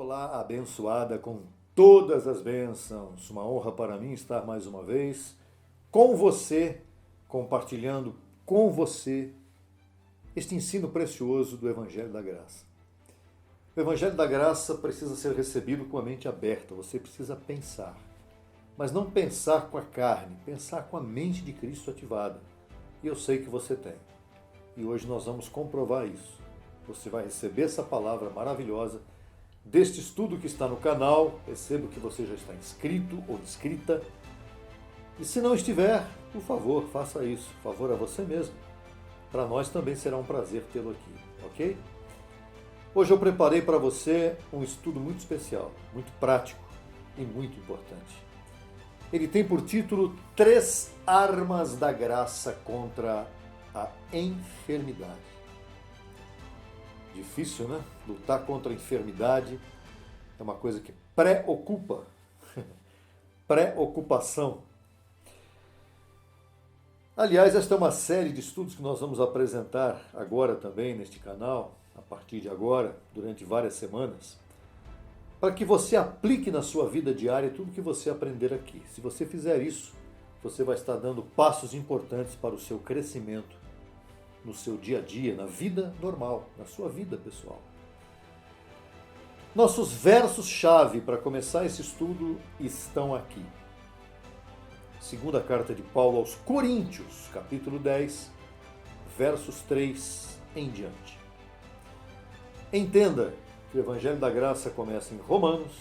Olá, abençoada com todas as bênçãos. Uma honra para mim estar mais uma vez com você, compartilhando com você este ensino precioso do Evangelho da Graça. O Evangelho da Graça precisa ser recebido com a mente aberta, você precisa pensar. Mas não pensar com a carne, pensar com a mente de Cristo ativada. E eu sei que você tem. E hoje nós vamos comprovar isso. Você vai receber essa palavra maravilhosa deste estudo que está no canal. Percebo que você já está inscrito ou inscrita. E se não estiver, por favor, faça isso. Favor a você mesmo. Para nós também será um prazer tê-lo aqui, ok? Hoje eu preparei para você um estudo muito especial, muito prático e muito importante. Ele tem por título 3 armas da graça contra a enfermidade. Difícil, né? Lutar contra a enfermidade é uma coisa que preocupa. Preocupação. Aliás, esta é uma série de estudos que nós vamos apresentar agora também neste canal, a partir de agora, durante várias semanas, para que você aplique na sua vida diária tudo que você aprender aqui. Se você fizer isso, você vai estar dando passos importantes para o seu crescimento no seu dia a dia, na vida normal, na sua vida pessoal. Nossos versos-chave para começar esse estudo estão aqui. Segunda carta de Paulo aos Coríntios, capítulo 10, versos 3 em diante. Entenda que o Evangelho da Graça começa em Romanos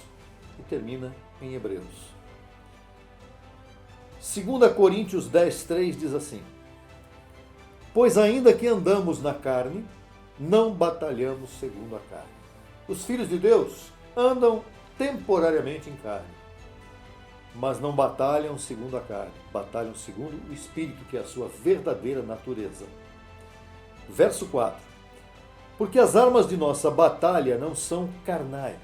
e termina em Hebreus. 2 Coríntios 10, 3 diz assim: pois ainda que andamos na carne, não batalhamos segundo a carne. Os filhos de Deus andam temporariamente em carne, mas não batalham segundo a carne, batalham segundo o Espírito, que é a sua verdadeira natureza. Verso 4. Porque as armas de nossa batalha não são carnais,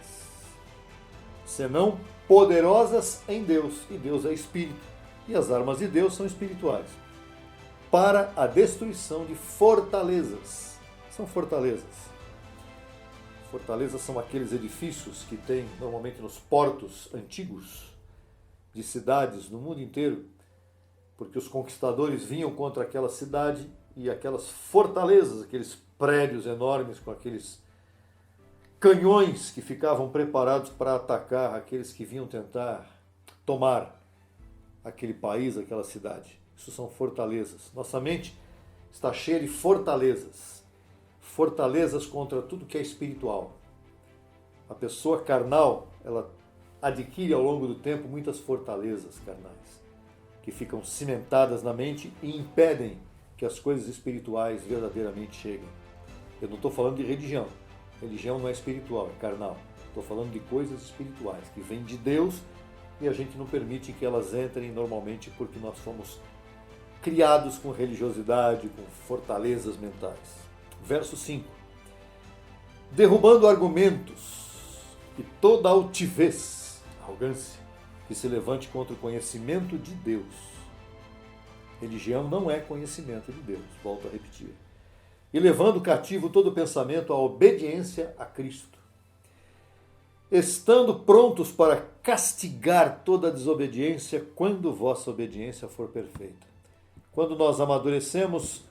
senão poderosas em Deus, e Deus é Espírito, e as armas de Deus são espirituais, para a destruição de fortalezas. São fortalezas. Fortalezas são aqueles edifícios que tem normalmente nos portos antigos de cidades no mundo inteiro, porque os conquistadores vinham contra aquela cidade e aquelas fortalezas, aqueles prédios enormes com aqueles canhões que ficavam preparados para atacar aqueles que vinham tentar tomar aquele país, aquela cidade. Isso são fortalezas. Nossa mente está cheia de fortalezas. Fortalezas contra tudo que é espiritual. A pessoa carnal, ela adquire ao longo do tempo muitas fortalezas carnais, que ficam cimentadas na mente e impedem que as coisas espirituais verdadeiramente cheguem. Eu não estou falando de religião. Religião não é espiritual, é carnal. Estou falando de coisas espirituais, que vêm de Deus e a gente não permite que elas entrem normalmente porque nós fomos criados com religiosidade, com fortalezas mentais. Verso 5. Derrubando argumentos e toda altivez, arrogância, que se levante contra o conhecimento de Deus. Religião não é conhecimento de Deus, volto a repetir. E levando cativo todo pensamento à obediência a Cristo, estando prontos para castigar toda desobediência quando vossa obediência for perfeita. Quando nós amadurecemos,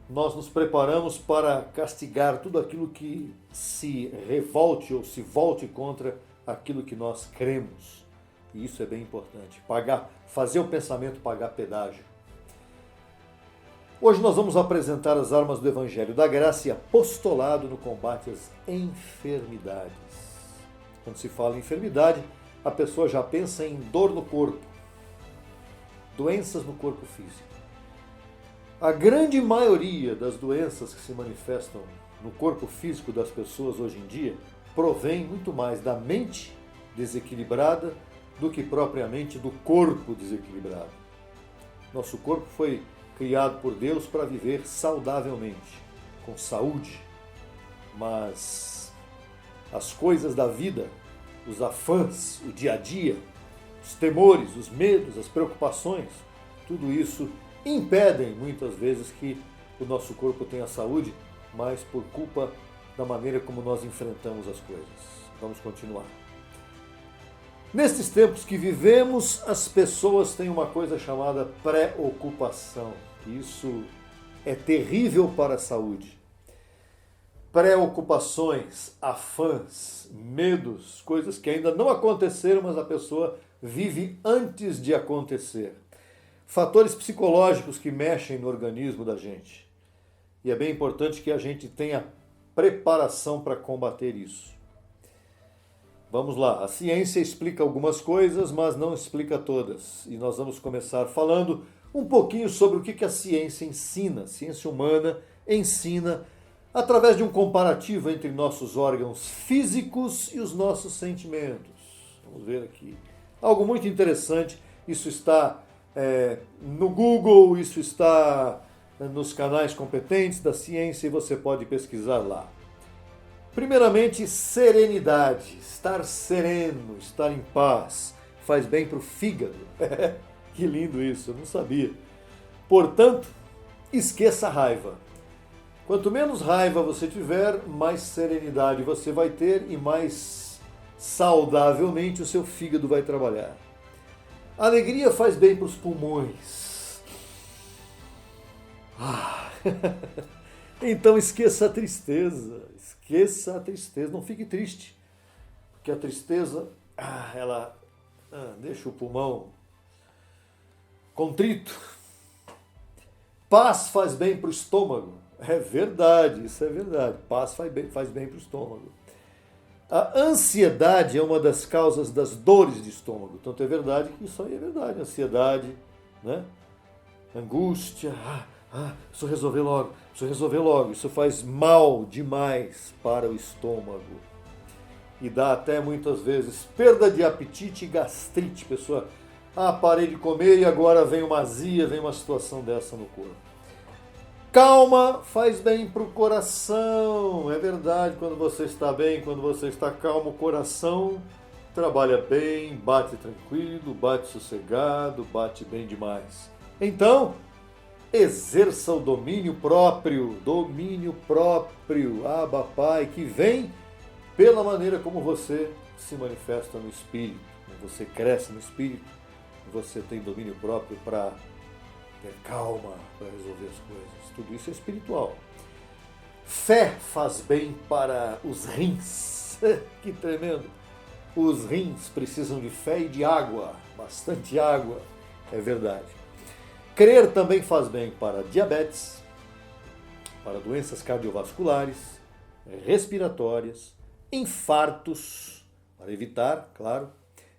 nós nos preparamos para castigar tudo aquilo que se revolte ou se volte contra aquilo que nós cremos. E isso é bem importante. Fazer o pensamento pagar pedágio. Hoje nós vamos apresentar as armas do Evangelho da Graça e apostolado no combate às enfermidades. Quando se fala em enfermidade, a pessoa já pensa em dor no corpo, doenças no corpo físico. A grande maioria das doenças que se manifestam no corpo físico das pessoas hoje em dia provém muito mais da mente desequilibrada do que propriamente do corpo desequilibrado. Nosso corpo foi criado por Deus para viver saudavelmente, com saúde, mas as coisas da vida, os afãs, o dia a dia, os temores, os medos, as preocupações, tudo isso impedem muitas vezes que o nosso corpo tenha saúde, mas por culpa da maneira como nós enfrentamos as coisas. Vamos continuar. Nestes tempos que vivemos, as pessoas têm uma coisa chamada preocupação. Isso é terrível para a saúde. Preocupações, afãs, medos, coisas que ainda não aconteceram, mas a pessoa vive antes de acontecer. Fatores psicológicos que mexem no organismo da gente. E é bem importante que a gente tenha preparação para combater isso. Vamos lá, a ciência explica algumas coisas, mas não explica todas. E nós vamos começar falando um pouquinho sobre o que a ciência ensina. A ciência humana ensina através de um comparativo entre nossos órgãos físicos e os nossos sentimentos. Vamos ver aqui. Algo muito interessante, isso está no Google, isso está nos canais competentes da ciência e você pode pesquisar lá. Primeiramente, serenidade, estar sereno, estar em paz, faz bem para o fígado. Que lindo isso, eu não sabia. Portanto, esqueça a raiva. Quanto menos raiva você tiver, mais serenidade você vai ter e mais saudavelmente o seu fígado vai trabalhar. A alegria faz bem para os pulmões. Então esqueça a tristeza. Esqueça a tristeza. Não fique triste. Porque a tristeza, ela deixa o pulmão contrito. Paz faz bem para o estômago. É verdade, isso é verdade. Paz faz bem para o estômago. A ansiedade é uma das causas das dores de estômago. Tanto é verdade que isso aí é verdade. Ansiedade, né? Angústia. Preciso resolver logo. Isso faz mal demais para o estômago. E dá até muitas vezes perda de apetite e gastrite. Pessoa, parei de comer e agora vem uma azia, vem uma situação dessa no corpo. Calma faz bem para o coração. É verdade, quando você está bem, quando você está calmo, o coração trabalha bem, bate tranquilo, bate sossegado, bate bem demais. Então, exerça o domínio próprio. Pai, que vem pela maneira como você se manifesta no espírito. Você cresce no espírito, você tem domínio próprio para ter calma, para resolver as coisas. Tudo isso é espiritual. Fé faz bem para os rins. Que tremendo! Os rins precisam de fé e de água, bastante água, é verdade. Crer também faz bem para diabetes, para doenças cardiovasculares, respiratórias, infartos, para evitar, claro,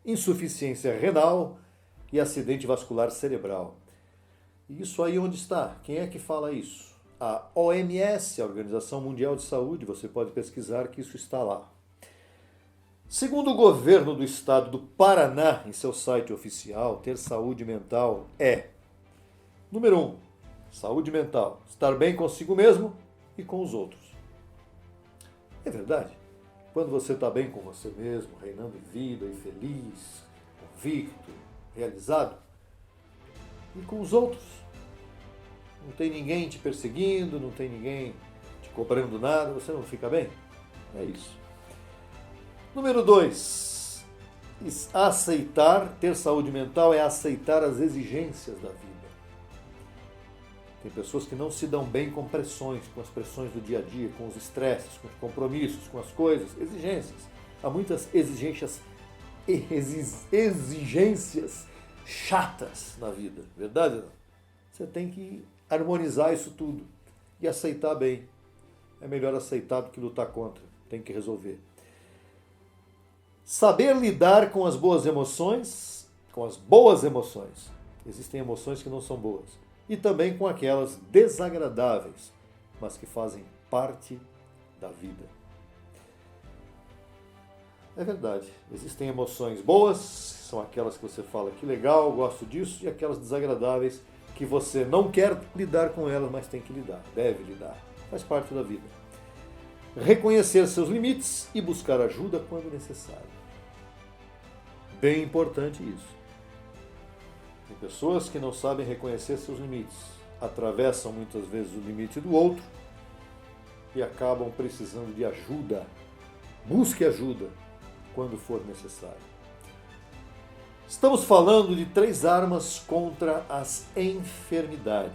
insuficiência renal e acidente vascular cerebral. E isso aí onde está? Quem é que fala isso? A OMS, a Organização Mundial de Saúde, você pode pesquisar que isso está lá. Segundo o governo do estado do Paraná, em seu site oficial, ter saúde mental é: número 1, saúde mental, estar bem consigo mesmo e com os outros. É verdade. Quando você está bem com você mesmo, reinando em vida e feliz, convicto, realizado, e com os outros. Não tem ninguém te perseguindo, não tem ninguém te cobrando nada, você não fica bem? É isso. Número 2, ter saúde mental é aceitar as exigências da vida. Tem pessoas que não se dão bem com pressões, com as pressões do dia a dia, com os estresses, com os compromissos, com as coisas, exigências. Há muitas exigências chatas na vida, verdade? Você tem que harmonizar isso tudo e aceitar bem. É melhor aceitar do que lutar contra, tem que resolver. Saber lidar com as boas emoções, Existem emoções que não são boas. E também com aquelas desagradáveis, mas que fazem parte da vida. É verdade, existem emoções boas, são aquelas que você fala que legal, gosto disso, e aquelas desagradáveis que você não quer lidar com elas, mas tem que lidar, deve lidar, faz parte da vida. Reconhecer seus limites e buscar ajuda quando necessário. Bem importante isso. Tem pessoas que não sabem reconhecer seus limites, atravessam muitas vezes o limite do outro e acabam precisando de ajuda. Busque ajuda. quando for necessário. Estamos falando de 3 armas contra as enfermidades.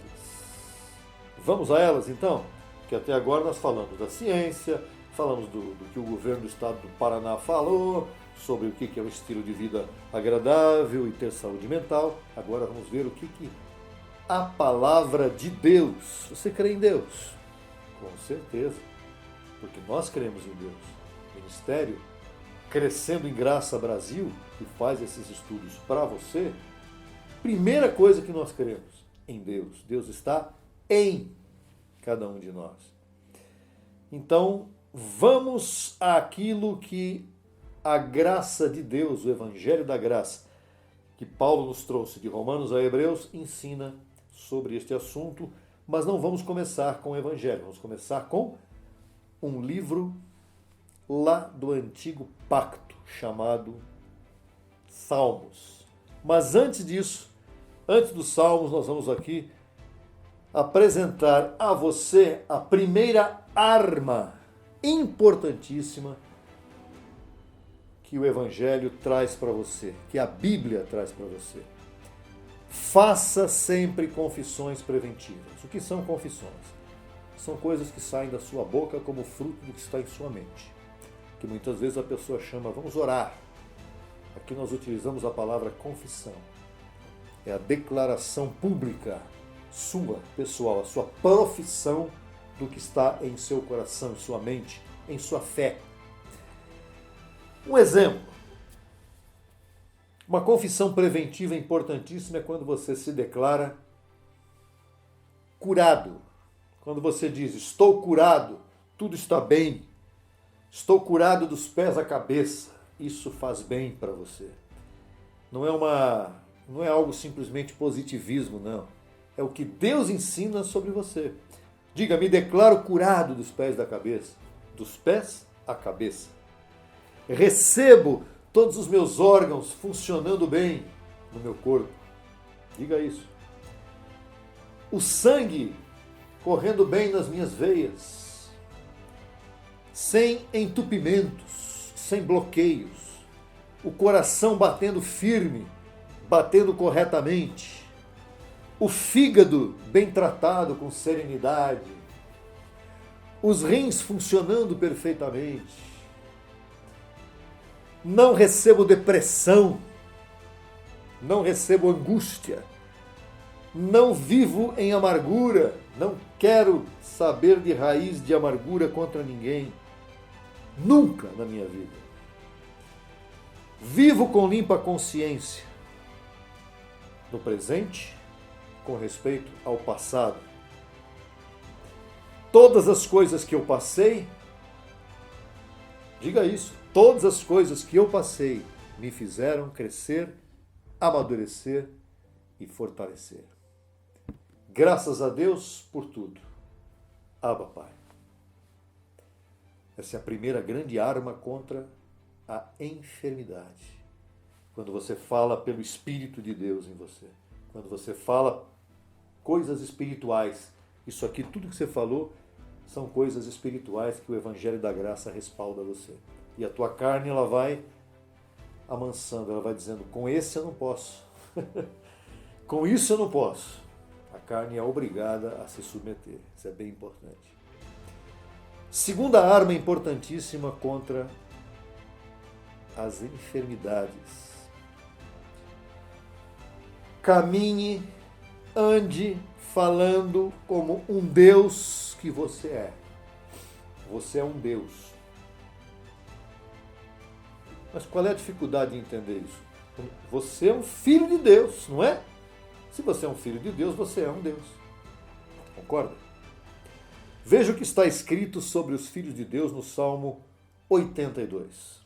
Vamos a elas então? Que até agora nós falamos da ciência, falamos do que o governo do estado do Paraná falou, sobre o que é o estilo de vida agradável e ter saúde mental. Agora vamos ver o que a palavra de Deus. Você crê em Deus? Com certeza, porque nós cremos em Deus. O Ministério Crescendo em Graça Brasil, que faz esses estudos para você, primeira coisa que nós cremos em Deus. Deus está em cada um de nós. Então, vamos àquilo que a graça de Deus, o Evangelho da Graça, que Paulo nos trouxe de Romanos a Hebreus, ensina sobre este assunto, mas não vamos começar com o Evangelho, vamos começar com um livro lá do Antigo Pacto, chamado Salmos. Mas antes disso, antes dos Salmos, nós vamos aqui apresentar a você a primeira arma importantíssima que o Evangelho traz para você, que a Bíblia traz para você. Faça sempre confissões preventivas. O que são confissões? São coisas que saem da sua boca como fruto do que está em sua mente. Que muitas vezes a pessoa chama, vamos orar. Aqui nós utilizamos a palavra confissão. É a declaração pública, sua, pessoal, a sua profissão do que está em seu coração, em sua mente, em sua fé. Um exemplo. Uma confissão preventiva importantíssima é quando você se declara curado. Quando você diz, estou curado, tudo está bem, estou curado dos pés à cabeça, isso faz bem para você. Não é algo simplesmente positivismo, não. É o que Deus ensina sobre você. Diga, me declaro curado dos pés da cabeça, dos pés à cabeça. Recebo todos os meus órgãos funcionando bem no meu corpo. Diga isso. O sangue correndo bem nas minhas veias, sem entupimentos, sem bloqueios, o coração batendo firme, batendo corretamente, o fígado bem tratado com serenidade, os rins funcionando perfeitamente. Não recebo depressão, não recebo angústia, não vivo em amargura, não quero saber de raiz de amargura contra ninguém, nunca na minha vida. Vivo com limpa consciência, no presente, com respeito ao passado. Todas as coisas que eu passei, diga isso, todas as coisas que eu passei me fizeram crescer, amadurecer e fortalecer. Graças a Deus por tudo. Abba, Pai. Essa é a primeira grande arma contra a enfermidade. Quando você fala pelo Espírito de Deus em você. Quando você fala coisas espirituais. Isso aqui, tudo que você falou, são coisas espirituais que o Evangelho da Graça respalda você. E a tua carne, ela vai amansando, ela vai dizendo, com esse eu não posso. Com isso eu não posso. A carne é obrigada a se submeter. Isso é bem importante. Segunda arma importantíssima contra as enfermidades. Caminhe, ande falando como um Deus que você é. Você é um Deus. Mas qual é a dificuldade de entender isso? Você é um filho de Deus, não é? Se você é um filho de Deus, você é um Deus. Concorda? Veja o que está escrito sobre os filhos de Deus no Salmo 82.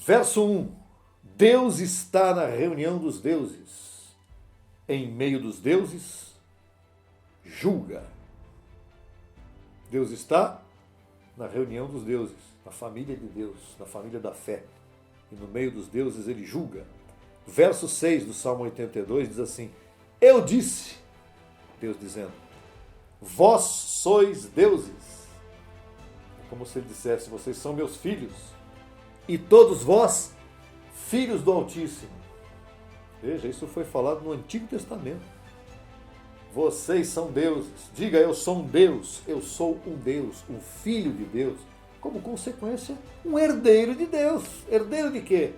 Verso 1. Deus está na reunião dos deuses. Em meio dos deuses, julga. Deus está na reunião dos deuses, na família de Deus, na família da fé. E no meio dos deuses ele julga. Verso 6 do Salmo 82 diz assim, eu disse, Deus dizendo, vós sois deuses. É como se ele dissesse, vocês são meus filhos, e todos vós, filhos do Altíssimo. Veja, isso foi falado no Antigo Testamento. Vocês são deuses. Diga, eu sou um Deus. Eu sou um Deus, um filho de Deus. Como consequência, um herdeiro de Deus. Herdeiro de quê?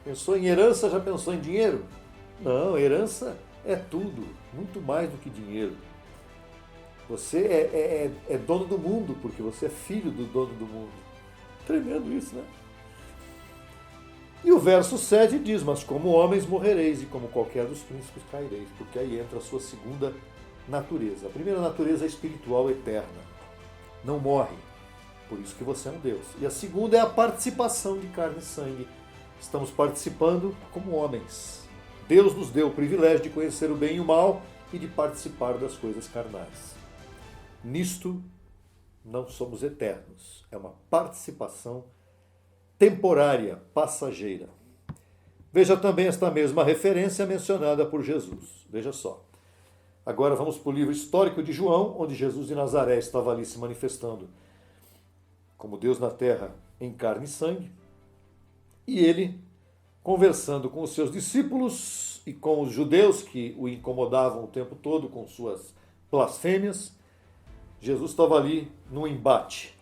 Pensou em herança, já pensou em dinheiro? Não, herança é tudo, muito mais do que dinheiro. Você é dono do mundo, porque você é filho do dono do mundo. Tremendo isso, né? E o verso 7 diz, mas como homens morrereis e como qualquer dos príncipes caireis, porque aí entra a sua segunda natureza. A primeira natureza é espiritual eterna, não morre, por isso que você é um Deus. E a segunda é a participação de carne e sangue. Estamos participando como homens. Deus nos deu o privilégio de conhecer o bem e o mal e de participar das coisas carnais. Nisto não somos eternos, é uma participação temporária, passageira. Veja também esta mesma referência mencionada por Jesus. Veja só. Agora vamos para o livro histórico de João, onde Jesus de Nazaré estava ali se manifestando como Deus na terra em carne e sangue. E ele, conversando com os seus discípulos e com os judeus que o incomodavam o tempo todo com suas blasfêmias, Jesus estava ali num embate.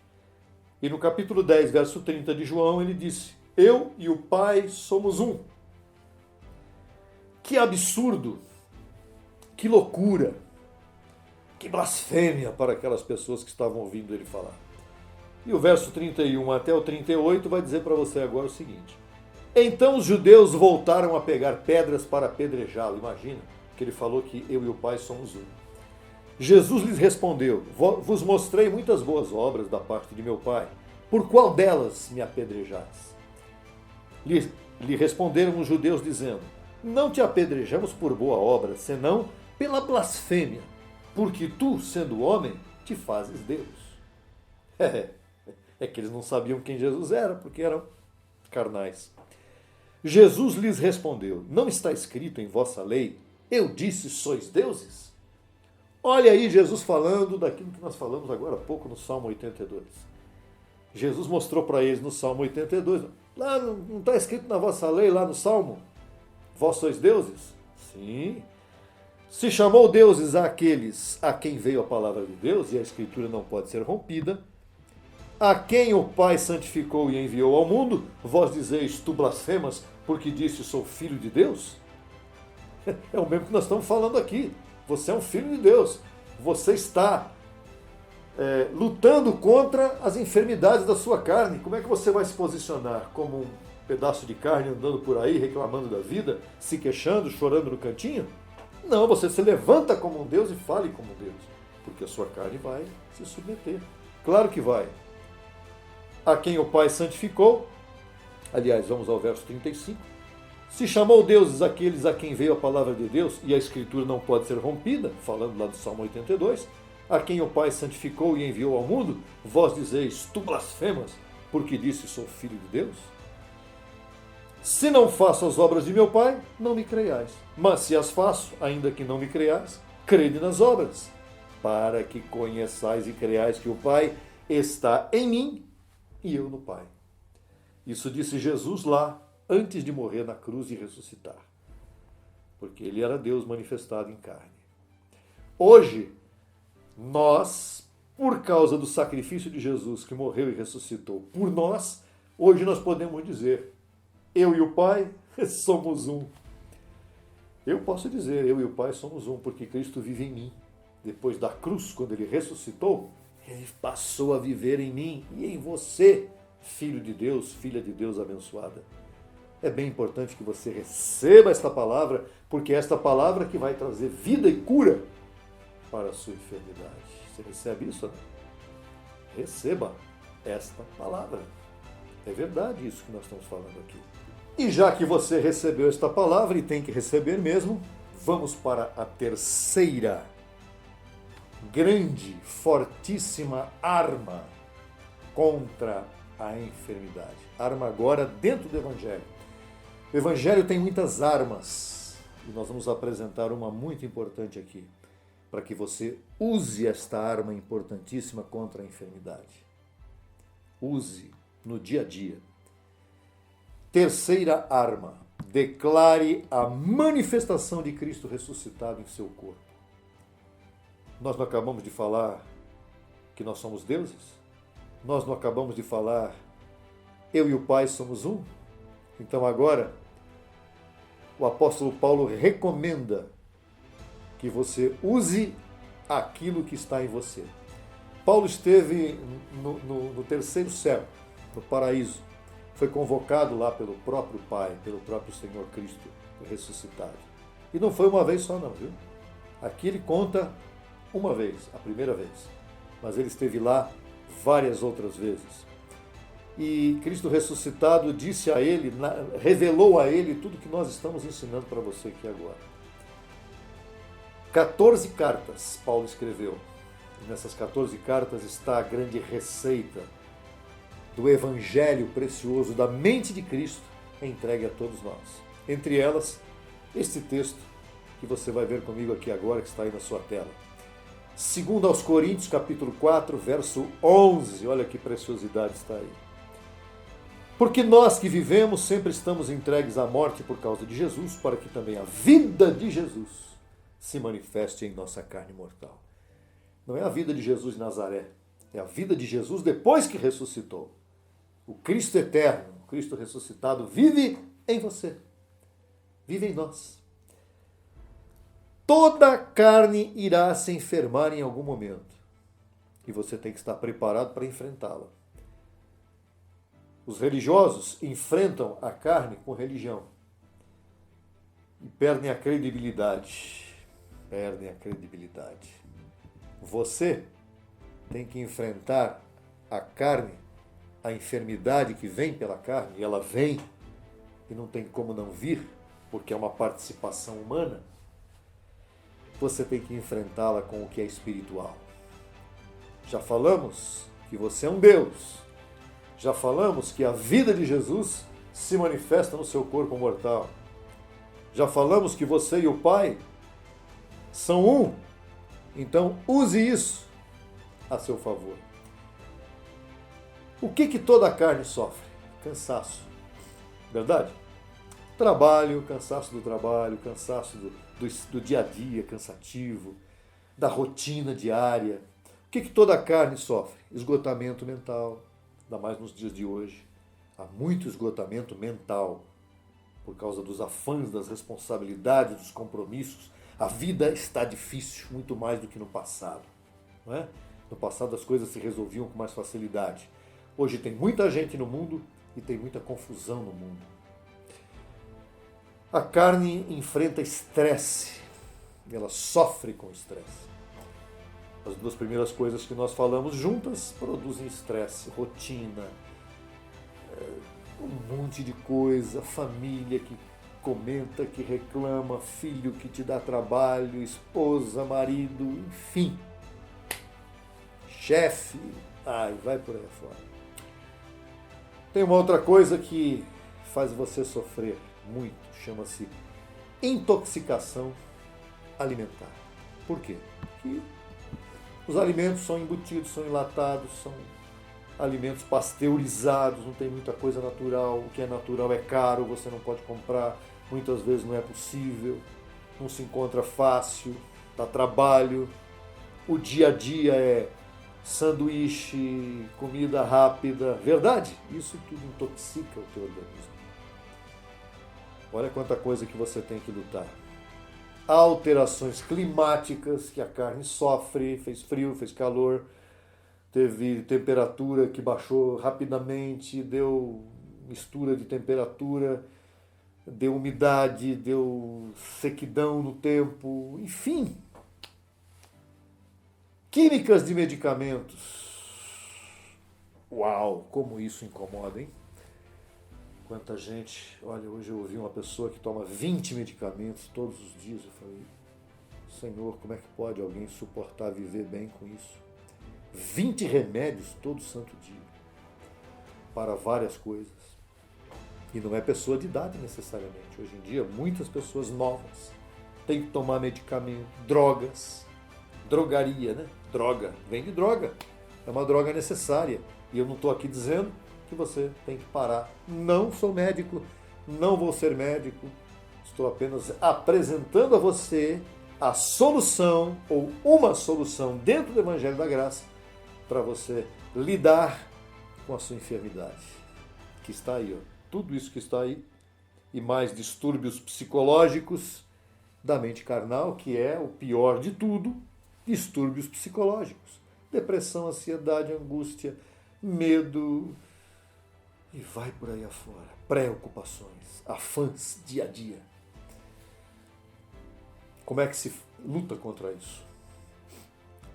E no capítulo 10, verso 30 de João, ele disse, eu e o Pai somos um. Que absurdo, que loucura, que blasfêmia para aquelas pessoas que estavam ouvindo ele falar. E o verso 31 até o 38 vai dizer para você agora o seguinte. Então os judeus voltaram a pegar pedras para apedrejá-lo. Imagina que ele falou que eu e o Pai somos um. Jesus lhes respondeu, vos mostrei muitas boas obras da parte de meu Pai. Por qual delas me apedrejais? Lhe responderam os judeus dizendo, não te apedrejamos por boa obra, senão pela blasfêmia, porque tu, sendo homem, te fazes Deus. É que eles não sabiam quem Jesus era, porque eram carnais. Jesus lhes respondeu, não está escrito em vossa lei, eu disse, sois deuses? Olha aí Jesus falando daquilo que nós falamos agora há pouco no Salmo 82. Jesus mostrou para eles no Salmo 82, lá não está escrito na vossa lei, lá no Salmo, vós sois deuses? Sim. Se chamou deuses àqueles a quem veio a palavra de Deus, e a Escritura não pode ser rompida, a quem o Pai santificou e enviou ao mundo, vós dizeis, tu blasfemas, porque disse, sou filho de Deus? É o mesmo que nós estamos falando aqui. Você é um filho de Deus. Você está lutando contra as enfermidades da sua carne. Como é que você vai se posicionar? Como um pedaço de carne andando por aí, reclamando da vida, se queixando, chorando no cantinho? Não, você se levanta como um Deus e fale como um Deus. Porque a sua carne vai se submeter. Claro que vai. A quem o Pai santificou, aliás, vamos ao verso 35, se chamou deuses aqueles a quem veio a palavra de Deus, e a Escritura não pode ser rompida, falando lá do Salmo 82, a quem o Pai santificou e enviou ao mundo, vós dizeis, tu blasfemas, porque disse, sou filho de Deus? Se não faço as obras de meu Pai, não me creiais. Mas se as faço, ainda que não me creiais, crede nas obras, para que conheçais e creiais que o Pai está em mim e eu no Pai. Isso disse Jesus lá, antes de morrer na cruz e ressuscitar. Porque ele era Deus manifestado em carne. Hoje, nós, por causa do sacrifício de Jesus que morreu e ressuscitou por nós, hoje nós podemos dizer, eu e o Pai somos um. Eu posso dizer, eu e o Pai somos um, porque Cristo vive em mim. Depois da cruz, quando ele ressuscitou, ele passou a viver em mim e em você, filho de Deus, filha de Deus abençoada. É bem importante que você receba esta palavra, porque é esta palavra que vai trazer vida e cura para a sua enfermidade. Você recebe isso? Né? Receba esta palavra. É verdade isso que nós estamos falando aqui. E já que você recebeu esta palavra, e tem que receber mesmo, vamos para a terceira grande, fortíssima arma contra a enfermidade. Arma agora dentro do Evangelho. O Evangelho tem muitas armas, e nós vamos apresentar uma muito importante aqui, para que você use esta arma importantíssima contra a enfermidade. Use no dia a dia. Terceira arma. Declare a manifestação de Cristo ressuscitado em seu corpo. Nós não acabamos de falar que nós somos deuses? Nós não acabamos de falar eu e o Pai somos um? Então agora, o apóstolo Paulo recomenda que você use aquilo que está em você. Paulo esteve no terceiro céu, no paraíso. Foi convocado lá pelo próprio Pai, pelo próprio Senhor Cristo ressuscitado. E não foi uma vez só não, viu? Aqui ele conta uma vez, a primeira vez. Mas ele esteve lá várias outras vezes. E Cristo ressuscitado disse a ele, revelou a ele tudo que nós estamos ensinando para você aqui agora. 14 cartas Paulo escreveu. E nessas 14 cartas está a grande receita do evangelho precioso da mente de Cristo entregue a todos nós. Entre elas, este texto que você vai ver comigo aqui agora, que está aí na sua tela. 2 aos Coríntios, capítulo 4, verso 11. Olha que preciosidade está aí. Porque nós que vivemos sempre estamos entregues à morte por causa de Jesus, para que também a vida de Jesus se manifeste em nossa carne mortal. Não é a vida de Jesus de Nazaré, é a vida de Jesus depois que ressuscitou. O Cristo eterno, o Cristo ressuscitado, vive em você, vive em nós. Toda carne irá se enfermar em algum momento e você tem que estar preparado para enfrentá-la. Os religiosos enfrentam a carne com religião e perdem a credibilidade. Perdem a credibilidade. Você tem que enfrentar a carne, a enfermidade que vem pela carne, e ela vem, e não tem como não vir, porque é uma participação humana. Você tem que enfrentá-la com o que é espiritual. Já falamos que você é um Deus. Já falamos que a vida de Jesus se manifesta no seu corpo mortal. Já falamos que você e o Pai são um. Então use isso a seu favor. O que toda a carne sofre? Cansaço. Verdade? Trabalho, cansaço do trabalho, cansaço do dia a dia, cansativo, da rotina diária. O que toda a carne sofre? Esgotamento mental, ainda mais nos dias de hoje. Há muito esgotamento mental por causa dos afãs, das responsabilidades, dos compromissos. A vida está difícil, muito mais do que no passado. Não é? No passado as coisas se resolviam com mais facilidade. Hoje tem muita gente no mundo e tem muita confusão no mundo. A carne enfrenta estresse, ela sofre com estresse. As duas primeiras coisas que nós falamos juntas produzem estresse, rotina, um monte de coisa, família que comenta, que reclama, filho que te dá trabalho, esposa, marido, enfim. Chefe, vai por aí fora. Tem uma outra coisa que faz você sofrer muito, chama-se intoxicação alimentar. Por quê? Porque os alimentos são embutidos, são enlatados, são alimentos pasteurizados, não tem muita coisa natural. O que é natural é caro, você não pode comprar, muitas vezes não é possível, não se encontra fácil, dá trabalho. O dia a dia é sanduíche, comida rápida, verdade? Isso tudo intoxica o teu organismo. Olha quanta coisa que você tem que lutar. Alterações climáticas que a carne sofre, fez frio, fez calor, teve temperatura que baixou rapidamente, deu mistura de temperatura, deu umidade, deu sequidão no tempo, enfim. Químicas de medicamentos. Uau, como isso incomoda, hein? Quanta gente. Olha, hoje eu ouvi uma pessoa que toma 20 medicamentos todos os dias. Eu falei, Senhor, como é que pode alguém suportar viver bem com isso? 20 remédios todo santo dia. Para várias coisas. E não é pessoa de idade necessariamente. Hoje em dia, muitas pessoas novas têm que tomar medicamento, drogas, drogaria, né? Droga, vem de droga. É uma droga necessária. E eu não estou aqui dizendo que que você tem que parar. Não sou médico, não vou ser médico, estou apenas apresentando a você a solução ou uma solução dentro do Evangelho da Graça para você lidar com a sua enfermidade, que está aí, ó. Tudo isso que está aí e mais distúrbios psicológicos da mente carnal, que é o pior de tudo, distúrbios psicológicos. Depressão, ansiedade, angústia, medo e vai por aí afora. Preocupações, afãs dia a dia. Como é que se luta contra isso?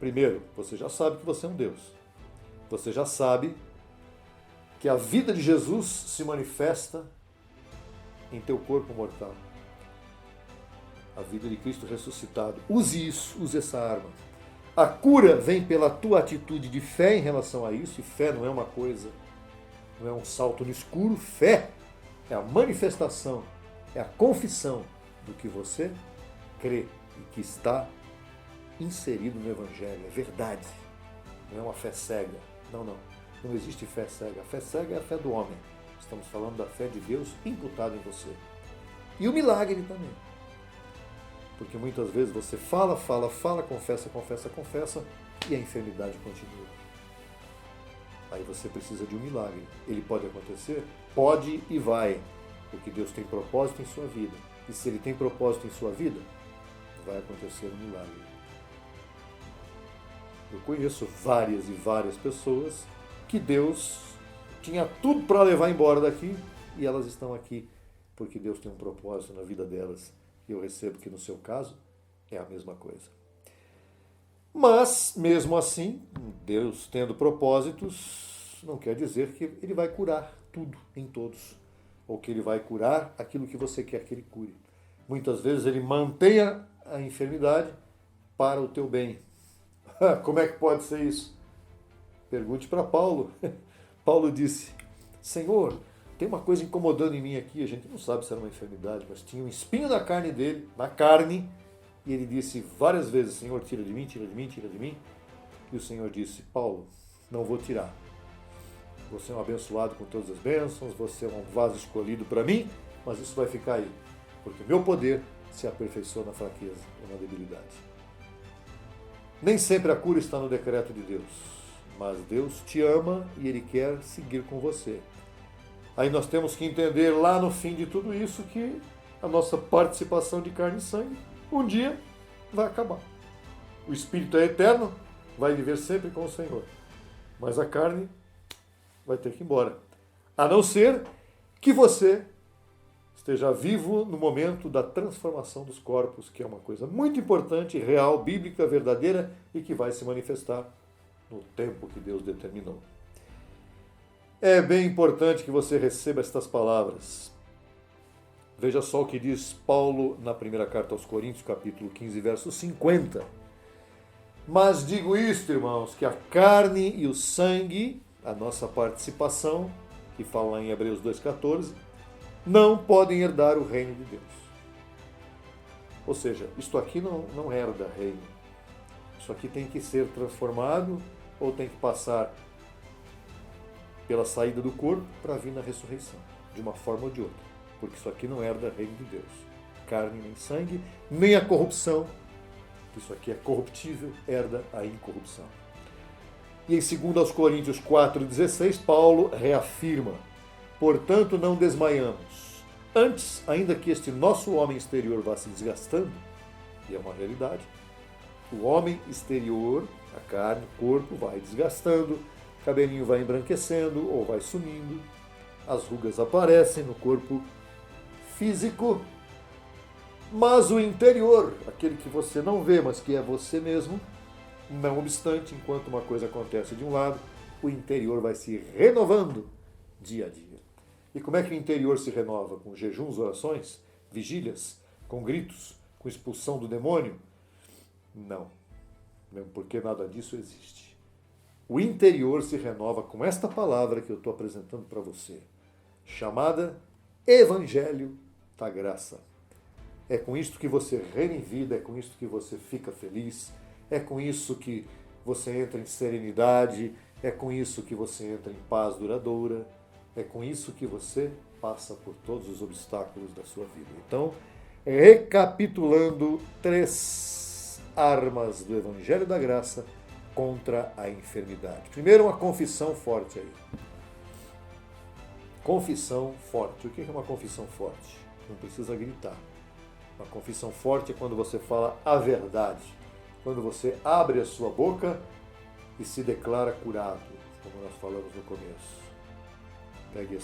Primeiro, você já sabe que você é um Deus. Você já sabe que a vida de Jesus se manifesta em teu corpo mortal. A vida de Cristo ressuscitado. Use isso, use essa arma. A cura vem pela tua atitude de fé em relação a isso, e fé não é uma coisa, não é um salto no escuro. Fé é a manifestação, é a confissão do que você crê e que está inserido no Evangelho. É verdade. Não é uma fé cega. Não, não. Não existe fé cega. A fé cega é a fé do homem. Estamos falando da fé de Deus imputada em você. E o milagre também. Porque muitas vezes você fala, confessa, e a enfermidade continua. Aí você precisa de um milagre. Ele pode acontecer? Pode e vai. Porque Deus tem propósito em sua vida. E se Ele tem propósito em sua vida, vai acontecer um milagre. Eu conheço várias e várias pessoas que Deus tinha tudo para levar embora daqui e elas estão aqui porque Deus tem um propósito na vida delas. E eu recebo que no seu caso é a mesma coisa. Mas, mesmo assim, Deus tendo propósitos, não quer dizer que Ele vai curar tudo em todos. Ou que Ele vai curar aquilo que você quer que Ele cure. Muitas vezes Ele mantém a enfermidade para o teu bem. Como é que pode ser isso? Pergunte para Paulo. Paulo disse, Senhor, tem uma coisa incomodando em mim aqui, a gente não sabe se era uma enfermidade, mas tinha um espinho na carne dele, e ele disse várias vezes, Senhor, tira de mim, tira de mim, tira de mim. E o Senhor disse, Paulo, não vou tirar. Você é um abençoado com todas as bênçãos, você é um vaso escolhido para mim, mas isso vai ficar aí, porque meu poder se aperfeiçoa na fraqueza ou na debilidade. Nem sempre a cura está no decreto de Deus, mas Deus te ama e Ele quer seguir com você. Aí nós temos que entender lá no fim de tudo isso que a nossa participação de carne e sangue um dia vai acabar. O espírito é eterno, vai viver sempre com o Senhor, mas a carne vai ter que ir embora. A não ser que você esteja vivo no momento da transformação dos corpos, que é uma coisa muito importante, real, bíblica, verdadeira e que vai se manifestar no tempo que Deus determinou. É bem importante que você receba estas palavras. Veja só o que diz Paulo na primeira carta aos Coríntios, capítulo 15, verso 50. Mas digo isto, irmãos, que a carne e o sangue, a nossa participação, que fala lá em Hebreus 2,14, não podem herdar o reino de Deus. Ou seja, isto aqui não herda reino. Isso aqui tem que ser transformado ou tem que passar pela saída do corpo para vir na ressurreição, de uma forma ou de outra. Porque isso aqui não herda reino de Deus. Carne nem sangue, nem a corrupção. Isso aqui é corruptível, herda a incorrupção. E em 2 Coríntios 4,16, Paulo reafirma, portanto não desmaiamos. Antes, ainda que este nosso homem exterior vá se desgastando, e é uma realidade, o homem exterior, a carne, o corpo, vai desgastando, o cabelinho vai embranquecendo ou vai sumindo, as rugas aparecem no corpo físico, mas o interior, aquele que você não vê, mas que é você mesmo, não obstante, enquanto uma coisa acontece de um lado, o interior vai se renovando dia a dia. E como é que o interior se renova? Com jejuns, orações, vigílias, com gritos, com expulsão do demônio? Não, mesmo porque nada disso existe. O interior se renova com esta palavra que eu estou apresentando para você, chamada Evangelho da Graça. É com isto que você reina em vida, é com isto que você fica feliz, é com isso que você entra em serenidade, é com isso que você entra em paz duradoura, É com isso que você passa por todos os obstáculos da sua vida. Então, recapitulando, 3 armas do Evangelho da Graça contra a enfermidade. Primeiro, uma confissão forte aí. Confissão forte. O que é uma confissão forte? Não precisa gritar. Uma confissão forte é quando você fala a verdade. Quando você abre a sua boca e se declara curado, como nós falamos no começo. Pegue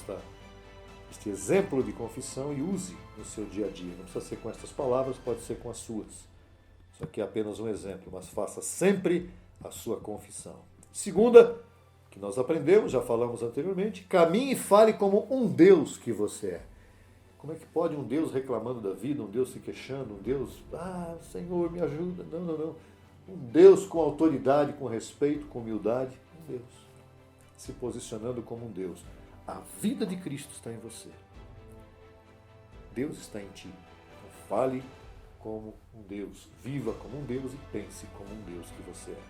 este exemplo de confissão e use no seu dia a dia. Não precisa ser com estas palavras, pode ser com as suas. Isso aqui é apenas um exemplo, mas faça sempre a sua confissão. Segunda, que nós aprendemos, já falamos anteriormente, caminhe e fale como um Deus que você é. Como é que pode um Deus reclamando da vida, um Deus se queixando, um Deus, Senhor, me ajuda. Não, não, não. Um Deus com autoridade, com respeito, com humildade. Um Deus. Se posicionando como um Deus. A vida de Cristo está em você. Deus está em ti. Então fale como um Deus. Viva como um Deus e pense como um Deus que você é.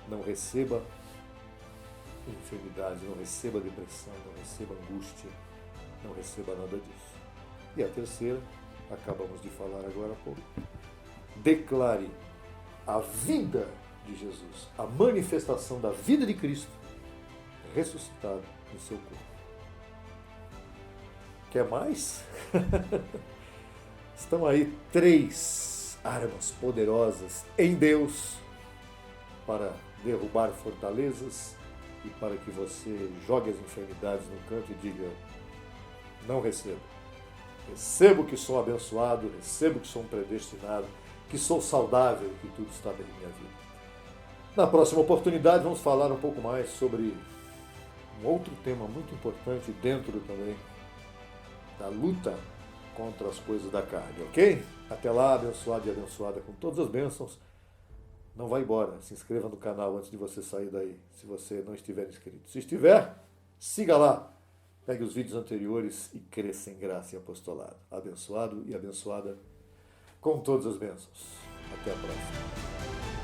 Não receba enfermidade, não receba depressão, não receba angústia, não receba nada disso. E a terceira, acabamos de falar agora há pouco, declare a vida de Jesus, a manifestação da vida de Cristo ressuscitado no seu corpo. Quer mais? Estão aí 3 armas poderosas em Deus para derrubar fortalezas e para que você jogue as enfermidades no canto e diga, não recebo. Recebo que sou abençoado, recebo que sou um predestinado, que sou saudável, que tudo está bem em minha vida. Na próxima oportunidade vamos falar um pouco mais sobre um outro tema muito importante dentro também da luta contra as coisas da carne, ok? Até lá, abençoado e abençoada com todas as bênçãos. Não vá embora, se inscreva no canal antes de você sair daí, se você não estiver inscrito. Se estiver, siga lá. Pegue os vídeos anteriores e cresça em graça e apostolado. Abençoado e abençoada com todas as bênçãos. Até a próxima.